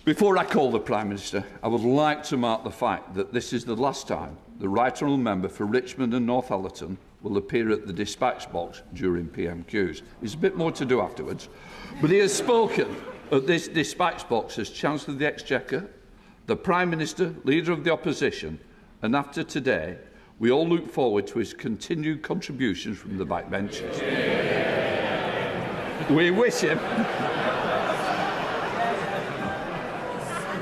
Before I call the Prime Minister, I would like to mark the fact that this is the last time the Right Honourable Member for Richmond and Northallerton will appear at the dispatch box during PMQs. There's a bit more to do afterwards, but he has spoken at this dispatch box as Chancellor of the Exchequer, the Prime Minister, Leader of the Opposition, and after today, we all look forward to his continued contributions from the backbenches.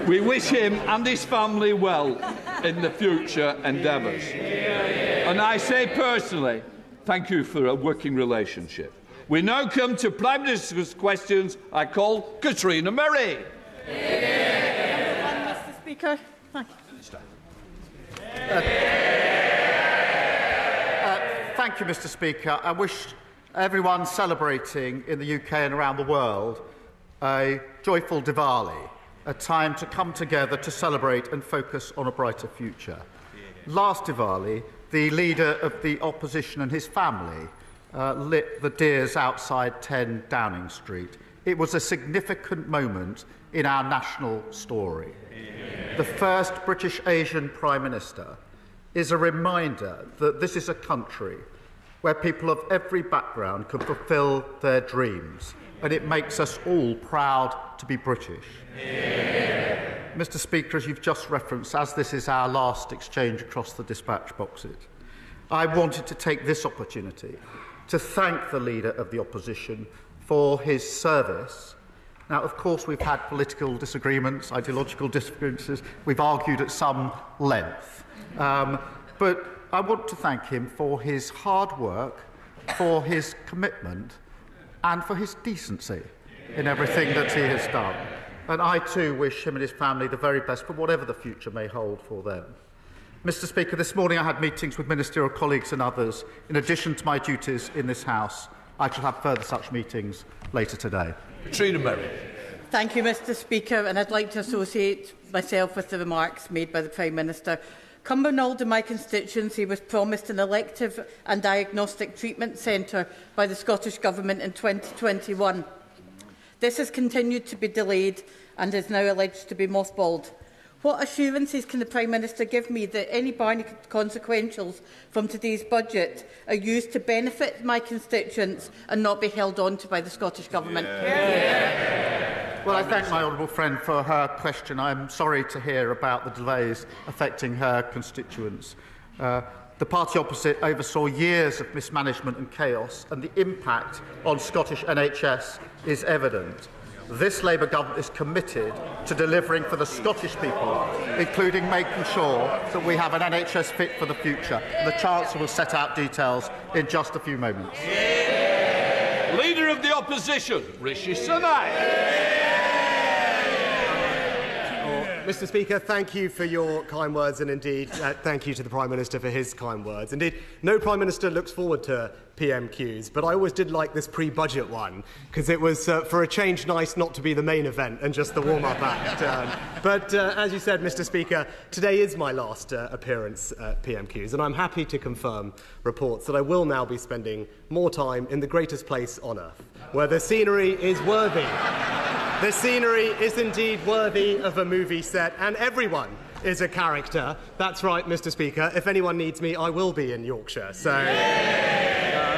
We wish him and his family well in the future endeavours. And I say personally, thank you for a working relationship. We now come to Prime Minister's questions. I call Katrina Murray. Mr. Speaker. Thank you. Thank you, Mr. Speaker. I wish everyone celebrating in the UK and around the world a joyful Diwali, a time to come together to celebrate and focus on a brighter future. Last Diwali, the Leader of the Opposition and his family lit the deers outside 10 Downing Street. It was a significant moment in our national story. The first British Asian Prime Minister is a reminder that this is a country where people of every background can fulfil their dreams, and it makes us all proud to be British. Mr. Speaker, as you've just referenced, as this is our last exchange across the dispatch boxes, I wanted to take this opportunity to thank the Leader of the Opposition for his service. Now, of course, we've had political disagreements, ideological differences, we've argued at some length. But I want to thank him for his hard work, for his commitment, and for his decency in everything that he has done. And I too wish him and his family the very best for whatever the future may hold for them. Mr. Speaker, this morning I had meetings with ministerial colleagues and others. In addition to my duties in this House, I shall have further such meetings later today. Katrina Murray. Thank you, Mr. Speaker, and I'd like to associate myself with the remarks made by the Prime Minister. Cumbernauld, in my constituency, was promised an elective and diagnostic treatment centre by the Scottish Government in 2021. This has continued to be delayed and is now alleged to be mothballed. What assurances can the Prime Minister give me that any Barney consequentials from today's budget are used to benefit my constituents and not be held on to by the Scottish Government? Well, I thank my honourable friend for her question. I'm sorry to hear about the delays affecting her constituents. The party opposite oversaw years of mismanagement and chaos, and the impact on Scottish NHS is evident. This Labour government is committed to delivering for the Scottish people, including making sure that we have an NHS fit for the future. And the Chancellor will set out details in just a few moments. Leader of the Opposition, Rishi Sunak. Mr. Speaker, thank you for your kind words, and indeed thank you to the Prime Minister for his kind words. Indeed, no Prime Minister looks forward to PMQs, but I always did like this pre-budget one, because it was, for a change, nice not to be the main event and just the warm-up act. But as you said, Mr. Speaker, today is my last appearance at PMQs, and I'm happy to confirm reports that I will now be spending more time in the greatest place on earth, where the scenery is worthy. The scenery is indeed worthy of a movie set, and everyone is a character. That's right, Mr. Speaker. If anyone needs me, I will be in Yorkshire. So,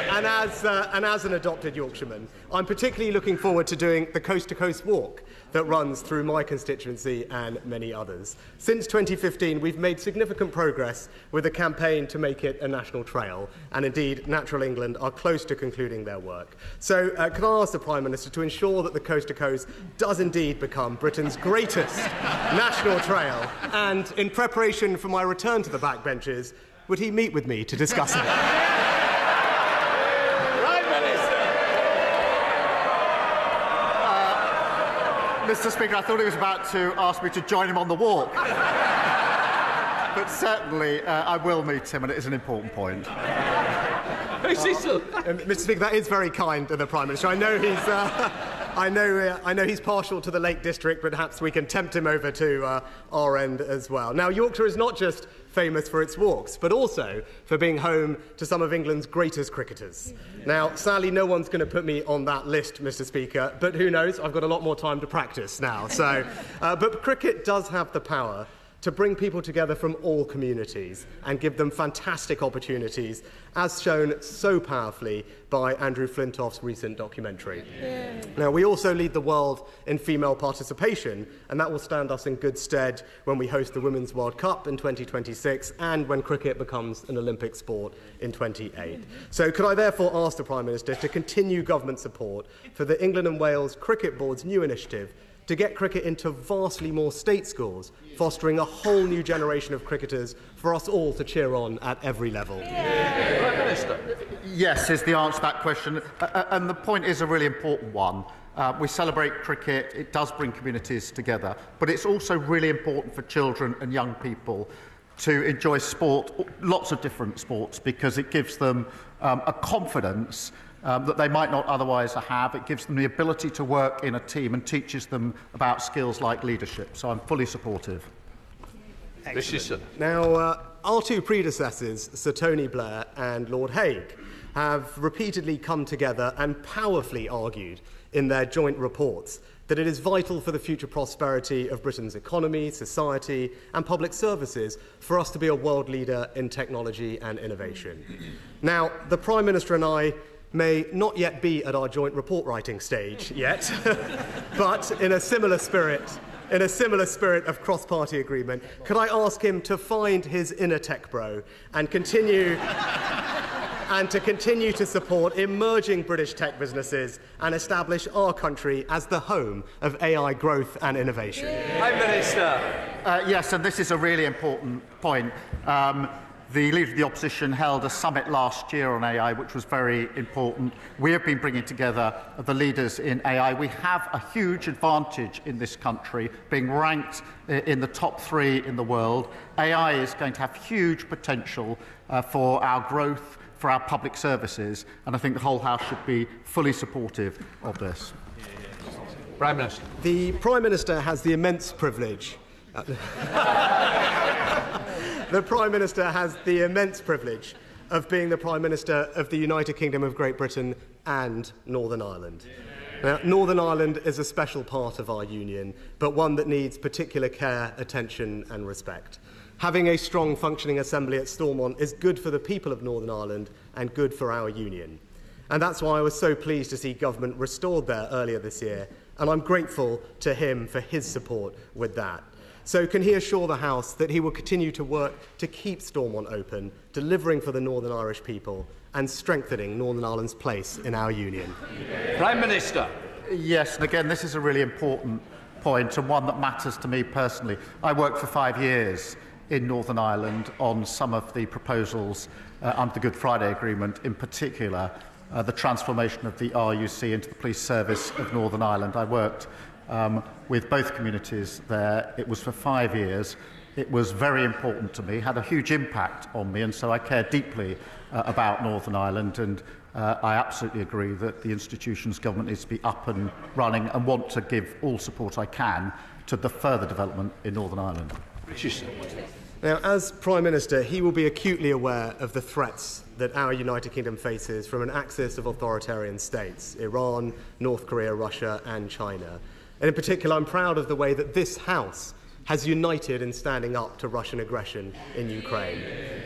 and as an adopted Yorkshireman, I'm particularly looking forward to doing the coast-to-coast walk that runs through my constituency and many others. Since 2015, we've made significant progress with a campaign to make it a national trail, and indeed, Natural England are close to concluding their work. So, can I ask the Prime Minister to ensure that the coast-to-coast does indeed become Britain's greatest national trail, and in preparation for my return to the backbenches, would he meet with me to discuss it? Mr. Speaker, I thought he was about to ask me to join him on the walk. But certainly, I will meet him, and it is an important point. Mr. Speaker, that is very kind of the Prime Minister. I know he's... I know he's partial to the Lake District, but perhaps we can tempt him over to our end as well. Now, Yorkshire is not just famous for its walks, but also for being home to some of England's greatest cricketers. Now, sadly, no one's going to put me on that list, Mr. Speaker, but who knows? I've got a lot more time to practice now. So, but cricket does have the power to bring people together from all communities and give them fantastic opportunities, as shown so powerfully by Andrew Flintoff's recent documentary. Yeah. Now, we also lead the world in female participation, and that will stand us in good stead when we host the Women's World Cup in 2026 and when cricket becomes an Olympic sport in 2028. So could I therefore ask the Prime Minister to continue government support for the England and Wales Cricket Board's new initiative to get cricket into vastly more state schools, fostering a whole new generation of cricketers for us all to cheer on at every level? Prime Minister. Yes, is the answer to that question. And the point is a really important one. We celebrate cricket, it does bring communities together, but it's also really important for children and young people to enjoy sport, lots of different sports, because it gives them a confidence that they might not otherwise have. It gives them the ability to work in a team and teaches them about skills like leadership. So I'm fully supportive. Now, our two predecessors, Sir Tony Blair and Lord Hague, have repeatedly come together and powerfully argued in their joint reports that it is vital for the future prosperity of Britain's economy, society and public services for us to be a world leader in technology and innovation. Now, the Prime Minister and I may not yet be at our joint report writing stage yet, but in a similar spirit of cross-party agreement, could I ask him to find his inner tech bro and continue to support emerging British tech businesses and establish our country as the home of AI growth and innovation? Prime Minister. Yes, and this is a really important point. The Leader of the Opposition held a summit last year on AI, which was very important. We have been bringing together the leaders in AI. We have a huge advantage in this country, being ranked in the top 3 in the world. AI is going to have huge potential for our growth, for our public services, and I think the whole House should be fully supportive of this. Prime Minister. The Prime Minister has the immense privilege The Prime Minister has the immense privilege of being the Prime Minister of the United Kingdom of Great Britain and Northern Ireland. Now, Northern Ireland is a special part of our union, but one that needs particular care, attention and respect. Having a strong functioning assembly at Stormont is good for the people of Northern Ireland and good for our union. And that's why I was so pleased to see government restored there earlier this year, and I'm grateful to him for his support with that. So can he assure the House that he will continue to work to keep Stormont open, delivering for the Northern Irish people and strengthening Northern Ireland's place in our union? Prime Minister. Yes, and again, this is a really important point and one that matters to me personally. I worked for 5 years in Northern Ireland on some of the proposals under the Good Friday Agreement, in particular the transformation of the RUC into the police service of Northern Ireland. I worked with both communities there. It was for 5 years. It was very important to me, had a huge impact on me, and so I care deeply about Northern Ireland, and I absolutely agree that the institutions government needs to be up and running and want to give all support I can to the further development in Northern Ireland. Now, as Prime Minister, he will be acutely aware of the threats that our United Kingdom faces from an axis of authoritarian states, Iran, North Korea, Russia and China. And in particular, I'm proud of the way that this House has united in standing up to Russian aggression in Ukraine.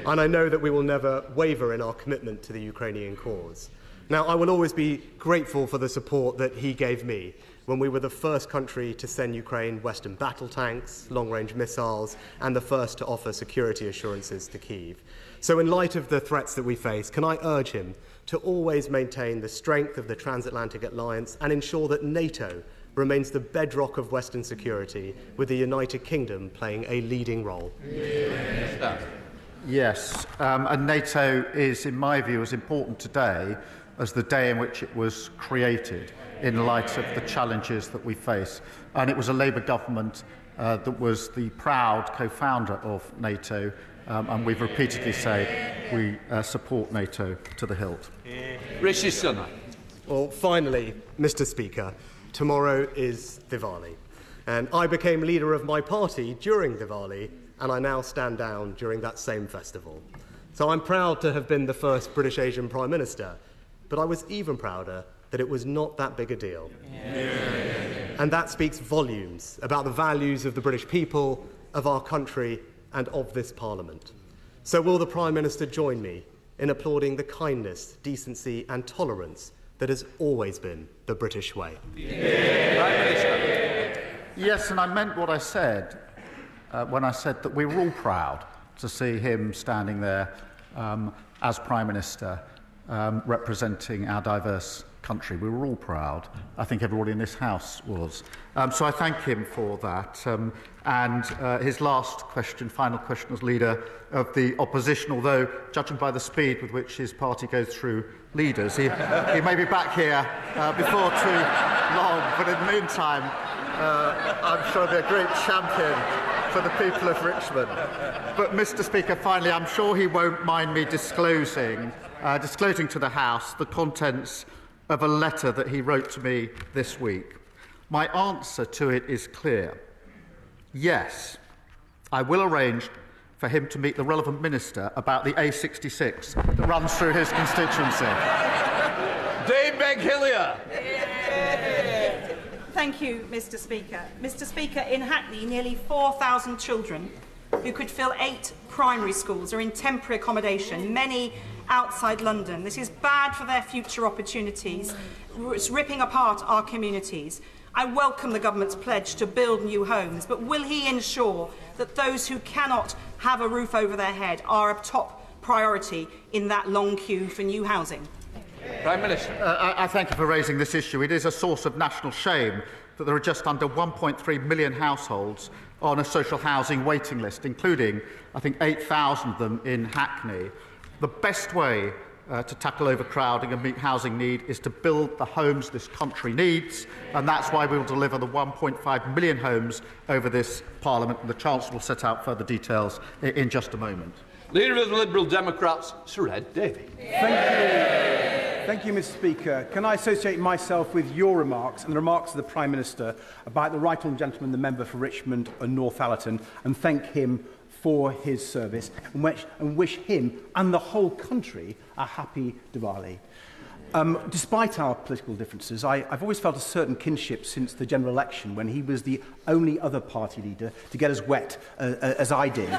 And I know that we will never waver in our commitment to the Ukrainian cause. Now, I will always be grateful for the support that he gave me when we were the first country to send Ukraine Western battle tanks, long-range missiles, and the first to offer security assurances to Kyiv. So in light of the threats that we face, can I urge him to always maintain the strength of the transatlantic alliance and ensure that NATO remains the bedrock of Western security, with the United Kingdom playing a leading role? Yes, and NATO is, in my view, as important today as the day in which it was created, in light of the challenges that we face. And it was a Labour government that was the proud co-founder of NATO, and we've repeatedly said we support NATO to the hilt. Rishi Sunak. Well, finally, Mr. Speaker, Tomorrow is Diwali, and I became leader of my party during Diwali, and I now stand down during that same festival. So I'm proud to have been the first British Asian Prime Minister, but I was even prouder that it was not that big a deal. And that speaks volumes about the values of the British people, of our country, and of this Parliament. So will the Prime Minister join me in applauding the kindness, decency and tolerance that has always been the British way? Yes, and I meant what I said when I said that we were all proud to see him standing there as Prime Minister representing our diverse country. We were all proud. I think everybody in this House was. So I thank him for that. And his last question, final question as leader of the opposition, although judging by the speed with which his party goes through leaders, he may be back here before too long. But in the meantime, I'm sure he'll be a great champion for the people of Richmond. But, Mr. Speaker, finally, I'm sure he won't mind me disclosing to the House the contents of a letter that he wrote to me this week. My answer to it is clear. Yes, I will arrange for him to meet the relevant minister about the A66 that runs through his constituency. Dave Begg-Hillier. Thank you, Mr. Speaker. Mr. Speaker, in Hackney, nearly 4,000 children who could fill 8 primary schools are in temporary accommodation, many outside London. This is bad for their future opportunities. It's ripping apart our communities. I welcome the government's pledge to build new homes, but will he ensure that those who cannot have a roof over their head are a top priority in that long queue for new housing? Prime Minister. I thank you for raising this issue. It is a source of national shame that there are just under 1.3 million households on a social housing waiting list, including, I think, 8,000 of them in Hackney. The best way to tackle overcrowding and meet housing need is to build the homes this country needs, and that's why we will deliver the 1.5 million homes over this Parliament, and the Chancellor will set out further details in just a moment. Leader of the Liberal Democrats, Sir Ed Davey. Thank you, Mr. Speaker. Can I associate myself with your remarks and the remarks of the Prime Minister about the right honourable gentleman, the member for Richmond and Northallerton, and thank him for his service and wish him and the whole country a happy Diwali. Despite our political differences, I've always felt a certain kinship since the general election, when he was the only other party leader to get as wet as I did.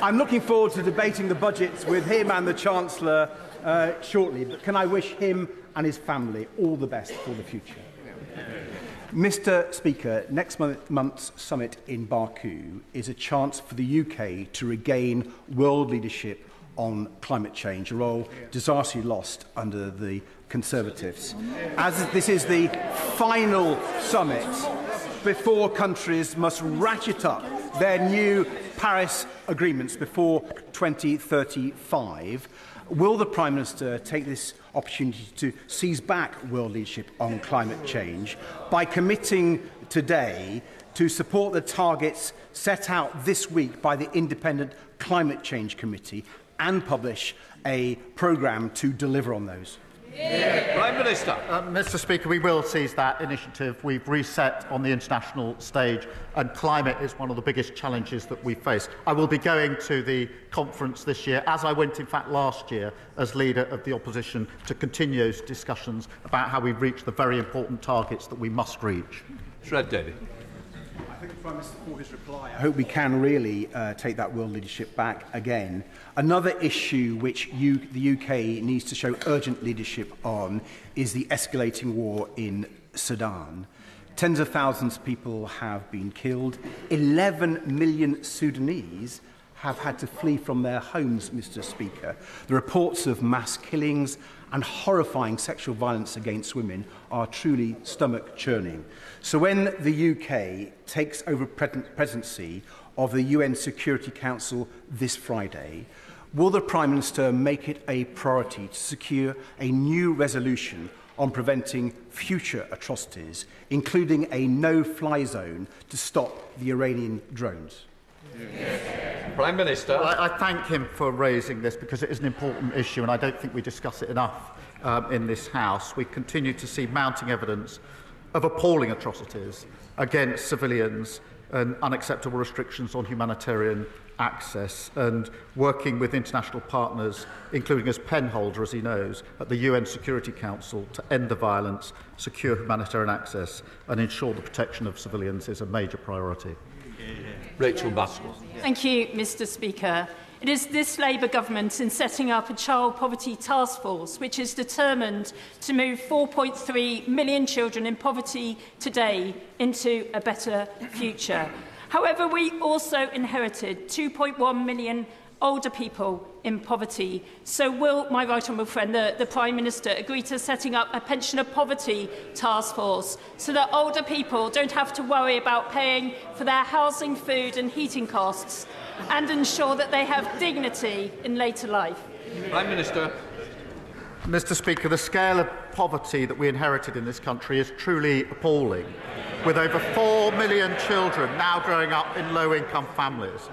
I'm looking forward to debating the budgets with him and the Chancellor shortly, but can I wish him and his family all the best for the future. Mr. Speaker, next month's summit in Baku is a chance for the UK to regain world leadership on climate change, a role disastrously lost under the Conservatives. As this is the final summit before countries must ratchet up their new Paris agreements before 2035, will the Prime Minister take this opportunity to seize back world leadership on climate change by committing today to support the targets set out this week by the Independent Climate Change Committee and publish a programme to deliver on those? Prime Minister. Mr. Speaker, we will seize that initiative. We've reset on the international stage, and climate is one of the biggest challenges that we face. I will be going to the conference this year, as I went, in fact, last year, as leader of the opposition, to continue those discussions about how we reach the very important targets that we must reach. Shred David. I thank the Prime Minister for his reply. I hope we can really take that world leadership back again. Another issue which the UK needs to show urgent leadership on is the escalating war in Sudan. Tens of thousands of people have been killed. 11 million Sudanese have had to flee from their homes, Mr. Speaker. The reports of mass killings and horrifying sexual violence against women are truly stomach-churning. So when the UK takes over presidency of the UN Security Council this Friday, will the Prime Minister make it a priority to secure a new resolution on preventing future atrocities, including a no-fly zone to stop the Iranian drones? Yes. Prime Minister. Well, I thank him for raising this because it is an important issue and I don't think we discuss it enough in this House. We continue to see mounting evidence of appalling atrocities against civilians and unacceptable restrictions on humanitarian access, and working with international partners, including as penholder, as he knows, at the UN Security Council to end the violence, secure humanitarian access and ensure the protection of civilians is a major priority. Rachel Bascom. Thank you, Mr. Speaker. It is this Labour government in setting up a child poverty task force which is determined to move 4.3 million children in poverty today into a better future. However, we also inherited 2.1 million older people in poverty. So will my right honourable friend, the Prime Minister, agree to setting up a pensioner poverty task force so that older people don't have to worry about paying for their housing, food and heating costs, and ensure that they have dignity in later life? Prime Minister. Mr. Speaker, the scale of poverty that we inherited in this country is truly appalling, with over 4 million children now growing up in low-income families.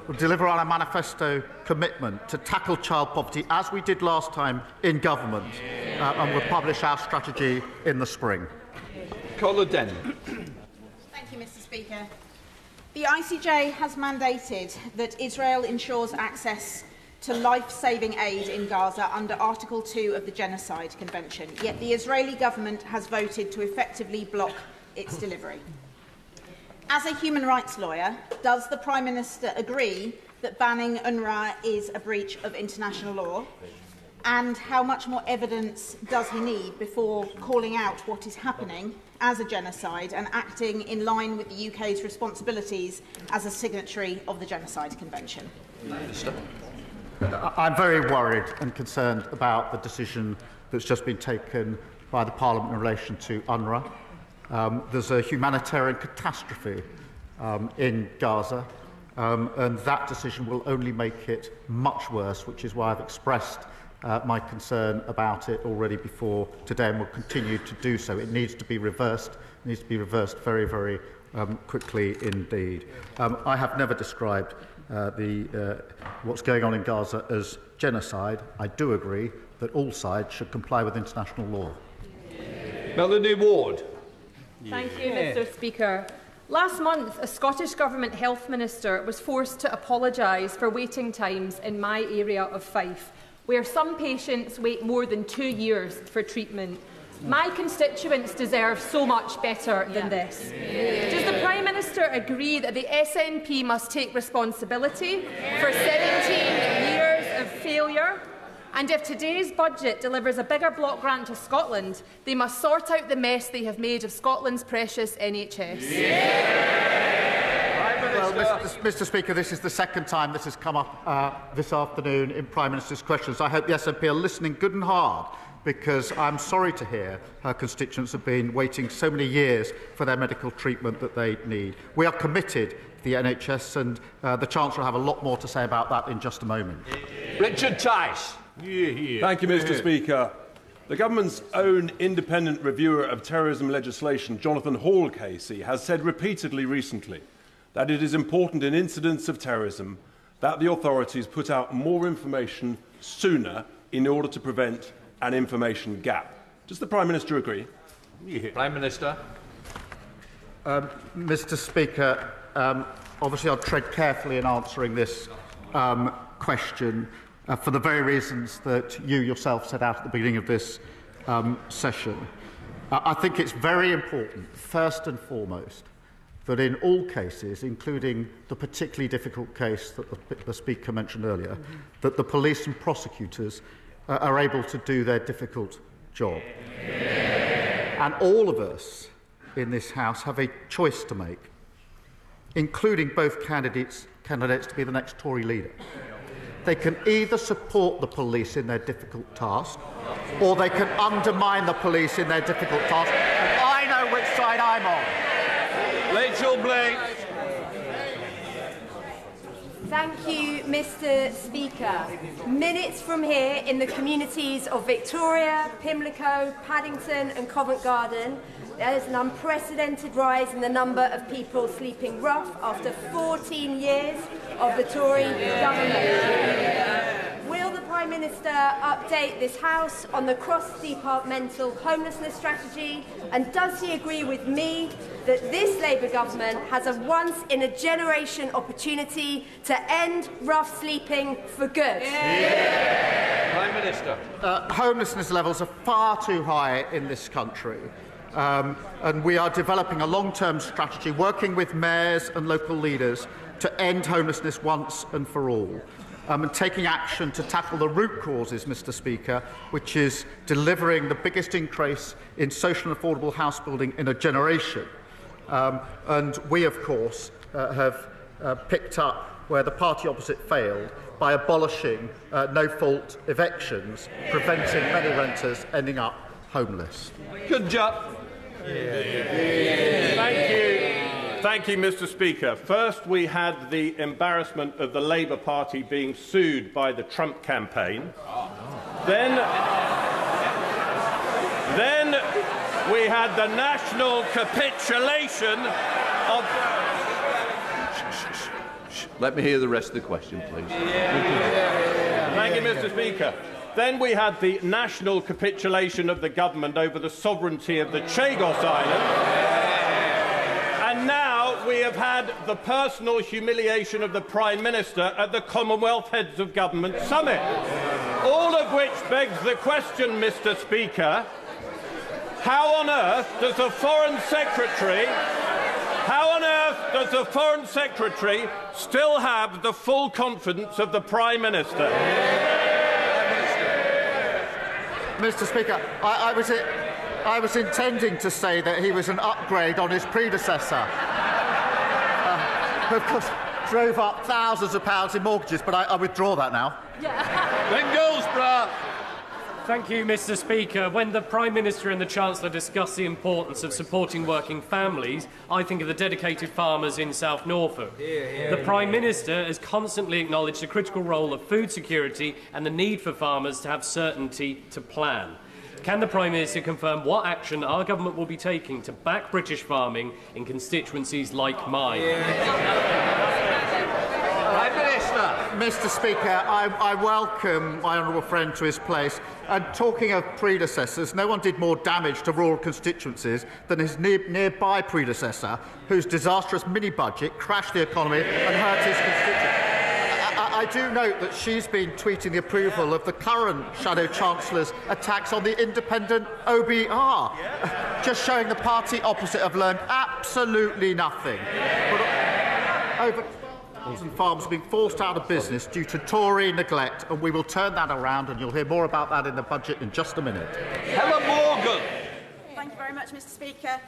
We'll deliver on our manifesto commitment to tackle child poverty, as we did last time in government, and we'll publish our strategy in the spring. Colin Denny. Thank you, Mr. Speaker. The ICJ has mandated that Israel ensures access to life-saving aid in Gaza under Article 2 of the Genocide Convention, yet the Israeli government has voted to effectively block its delivery. As a human rights lawyer, does the Prime Minister agree that banning UNRWA is a breach of international law? And how much more evidence does he need before calling out what is happening as a genocide and acting in line with the UK's responsibilities as a signatory of the Genocide Convention? Minister. I'm very worried and concerned about the decision that's just been taken by the Parliament in relation to UNRWA. There's a humanitarian catastrophe in Gaza, and that decision will only make it much worse, which is why I've expressed my concern about it already before today and will continue to do so. It needs to be reversed. It needs to be reversed very, very quickly indeed. I have never described what's going on in Gaza as genocide. I do agree that all sides should comply with international law. Melanie Ward. Thank you, Mr. Speaker. Last month, a Scottish Government Health Minister was forced to apologise for waiting times in my area of Fife, where some patients wait more than 2 years for treatment. My constituents deserve so much better than this. Does the Prime Minister agree that the SNP must take responsibility for 17 years of failure? And if today's budget delivers a bigger block grant to Scotland, they must sort out the mess they have made of Scotland's precious NHS. Well, Mr. Speaker, this is the second time this has come up this afternoon in Prime Minister's questions. I hope the SNP are listening good and hard, because I'm sorry to hear her constituents have been waiting so many years for their medical treatment that they need. We are committed to the NHS, and the Chancellor will have a lot more to say about that in just a moment. Richard Tice. Thank you, Mr. Speaker. The government's own independent reviewer of terrorism legislation, Jonathan Hall-Casey, has said repeatedly recently that it is important in incidents of terrorism that the authorities put out more information sooner in order to prevent an information gap. Does the Prime Minister agree? Prime Minister. Mr. Speaker, obviously I'll tread carefully in answering this question for the very reasons that you yourself set out at the beginning of this session. I think it's very important, first and foremost, that in all cases, including the particularly difficult case that the Speaker mentioned earlier, that the police and prosecutors are able to do their difficult job. And all of us in this House have a choice to make, including both candidates to be the next Tory leader. They can either support the police in their difficult task, or they can undermine the police in their difficult task. And I know which side I'm on. Rachel Blake. Thank you, Mr. Speaker. Minutes from here in the communities of Victoria, Pimlico, Paddington and Covent Garden, there is an unprecedented rise in the number of people sleeping rough after 14 years of the Tory government. Will the Prime Minister update this House on the cross-departmental homelessness strategy? And does he agree with me that this Labour government has a once-in-a-generation opportunity to end rough sleeping for good? Prime Minister. Homelessness levels are far too high in this country. And we are developing a long-term strategy, working with mayors and local leaders to end homelessness once and for all. And taking action to tackle the root causes, Mr. Speaker, which is delivering the biggest increase in social and affordable house building in a generation. And we, of course, have picked up where the party opposite failed by abolishing no-fault evictions, preventing many renters ending up homeless. Good job. Thank you. Thank you, Mr. Speaker. First, we had the embarrassment of the Labour Party being sued by the Trump campaign. Then we had the national capitulation of... Let me hear the rest of the question, please. Thank you, Mr. Speaker. Then we had the national capitulation of the government over the sovereignty of the Chagos Island. And now we have had the personal humiliation of the Prime Minister at the Commonwealth Heads of Government Summit. All of which begs the question, Mr. Speaker, how on earth does a Foreign Secretary still have the full confidence of the Prime Minister? Mr. Speaker, I was intending to say that he was an upgrade on his predecessor. Of course, drove up thousands of pounds in mortgages, but I withdraw that now. Bengals, Thank you, Mr. Speaker. When the Prime Minister and the Chancellor discuss the importance of supporting working families, I think of the dedicated farmers in South Norfolk. The Prime Minister has constantly acknowledged the critical role of food security and the need for farmers to have certainty to plan. Can the Prime Minister confirm what action our government will be taking to back British farming in constituencies like mine? Prime Minister. Mr. Speaker, I welcome my honourable friend to his place. And talking of predecessors, no one did more damage to rural constituencies than his nearby predecessor, whose disastrous mini-budget crashed the economy and hurt his constituents. I do note that she's been tweeting the approval of the current Shadow Chancellor's attacks on the independent OBR, just showing the party opposite have learned absolutely nothing. But over 1,000 farms have been forced out of business due to Tory neglect, and we will turn that around, and you'll hear more about that in the budget in just a minute. Helen Morgan. Thank you very much, Mr. Speaker.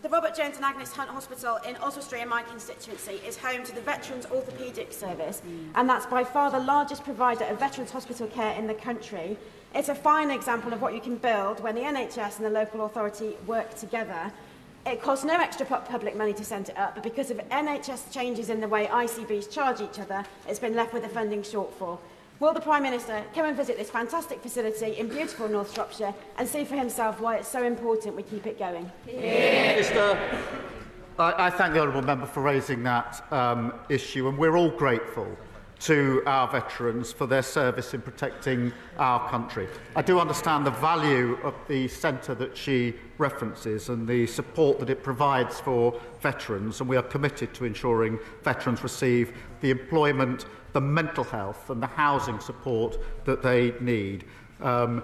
The Robert Jones and Agnes Hunt Hospital in Oswestry in my constituency is home to the Veterans Orthopaedic Service, and that's by far the largest provider of veterans hospital care in the country. It's a fine example of what you can build when the NHS and the local authority work together. It costs no extra public money to set it up, but because of NHS changes in the way ICBs charge each other, it's been left with a funding shortfall. Will the Prime Minister come and visit this fantastic facility in beautiful North Shropshire and see for himself why it's so important we keep it going? I thank the honourable member for raising that issue, and we're all grateful to our veterans for their service in protecting our country. I do understand the value of the centre that she references and the support that it provides for veterans, and we are committed to ensuring veterans receive the employment, the mental health and the housing support that they need. The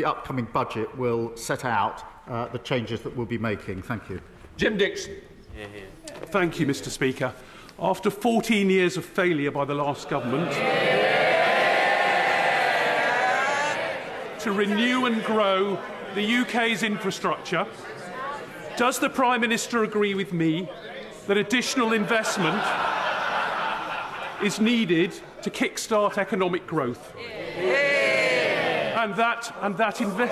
upcoming budget will set out the changes that we'll be making. Thank you. Jim Dixon. Thank you, Mr. Speaker. After 14 years of failure by the last government to renew and grow the UK's infrastructure, does the Prime Minister agree with me that additional investment is needed to kickstart economic growth? And that investment...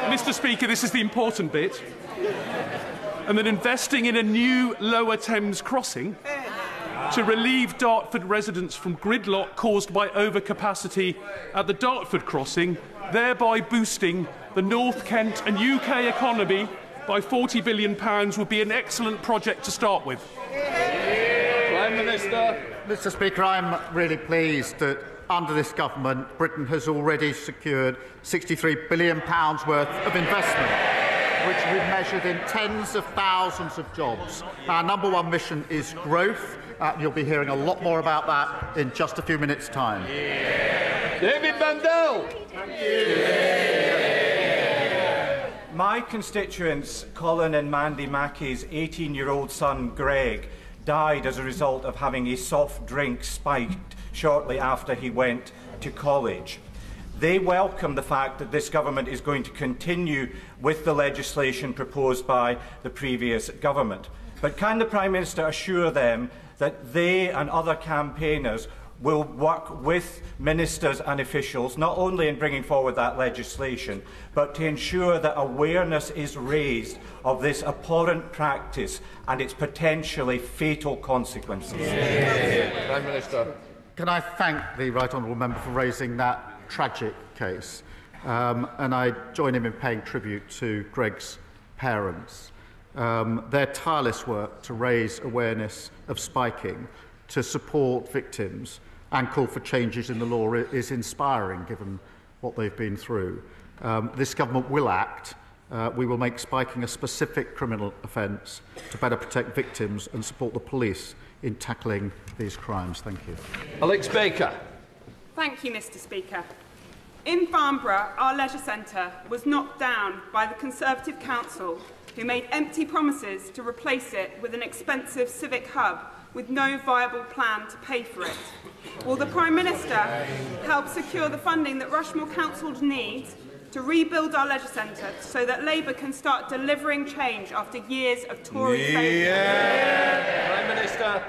Mr. Speaker, this is the important bit. and then investing in a new Lower Thames crossing to relieve Dartford residents from gridlock caused by overcapacity at the Dartford crossing, thereby boosting the North Kent and UK economy by £40 billion would be an excellent project to start with. Prime Minister. Mr. Speaker, I'm really pleased that under this government, Britain has already secured £63 billion worth of investment, which will be measured in tens of thousands of jobs. Our number one mission is growth. You'll be hearing a lot more about that in just a few minutes' time. David Bandel. My constituents, Colin and Mandy Mackey's 18-year-old son, Greg, died as a result of having a soft drink spiked shortly after he went to college. They welcome the fact that this government is going to continue with the legislation proposed by the previous government. But can the Prime Minister assure them that they and other campaigners will work with ministers and officials, not only in bringing forward that legislation, but to ensure that awareness is raised of this abhorrent practice and its potentially fatal consequences? Prime Minister. Can I thank the Right Honourable Member for raising that tragic case, and I join him in paying tribute to Greg's parents. Their tireless work to raise awareness of spiking, to support victims and call for changes in the law is inspiring, given what they've been through. This government will act. We will make spiking a specific criminal offence to better protect victims and support the police in tackling these crimes. Thank you. Alex Baker. Thank you, Mr. Speaker. In Farnborough, our leisure centre was knocked down by the Conservative Council, who made empty promises to replace it with an expensive civic hub with no viable plan to pay for it. Will the Prime Minister help secure the funding that Rushmore Council needs to rebuild our leisure centre so that Labour can start delivering change after years of Tory failure? Prime Minister.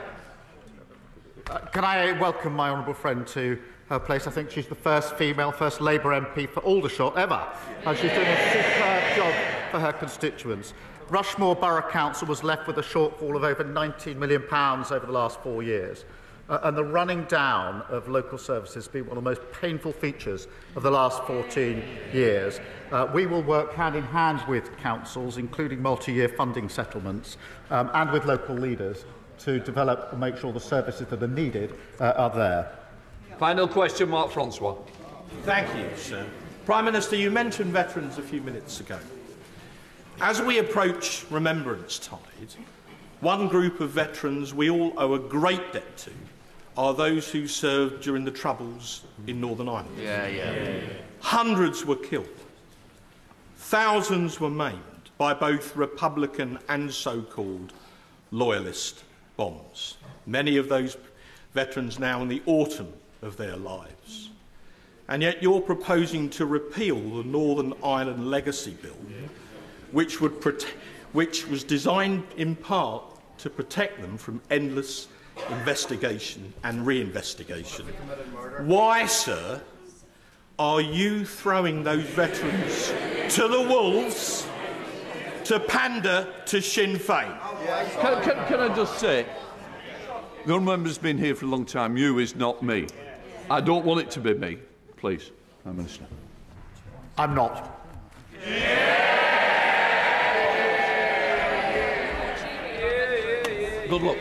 Can I welcome my honourable friend to her place? I think she's the first Labour MP for Aldershot ever, and she's doing a superb job for her constituents. Rushmore Borough Council was left with a shortfall of over £19 million over the last 4 years. And the running down of local services has been one of the most painful features of the last 14 years. We will work hand in hand with councils, including multi-year funding settlements, and with local leaders to develop and make sure the services that are needed are there. Final question, Mark Francois. Thank you, sir. Prime Minister, you mentioned veterans a few minutes ago. As we approach Remembrance Tide, one group of veterans we all owe a great debt to are those who served during the Troubles in Northern Ireland. Hundreds were killed. Thousands were maimed by both Republican and so-called loyalist bombs. Many of those veterans now in the autumn of their lives. And yet you're proposing to repeal the Northern Ireland Legacy Bill, which was designed in part to protect them from endless investigation and reinvestigation. Why, sir, are you throwing those veterans to the wolves to pander to Sinn Féin? Can I just say, the honourable member's been here for a long time. You is not me. I don't want it to be me. Please, Prime Minister. I'm not. Good luck.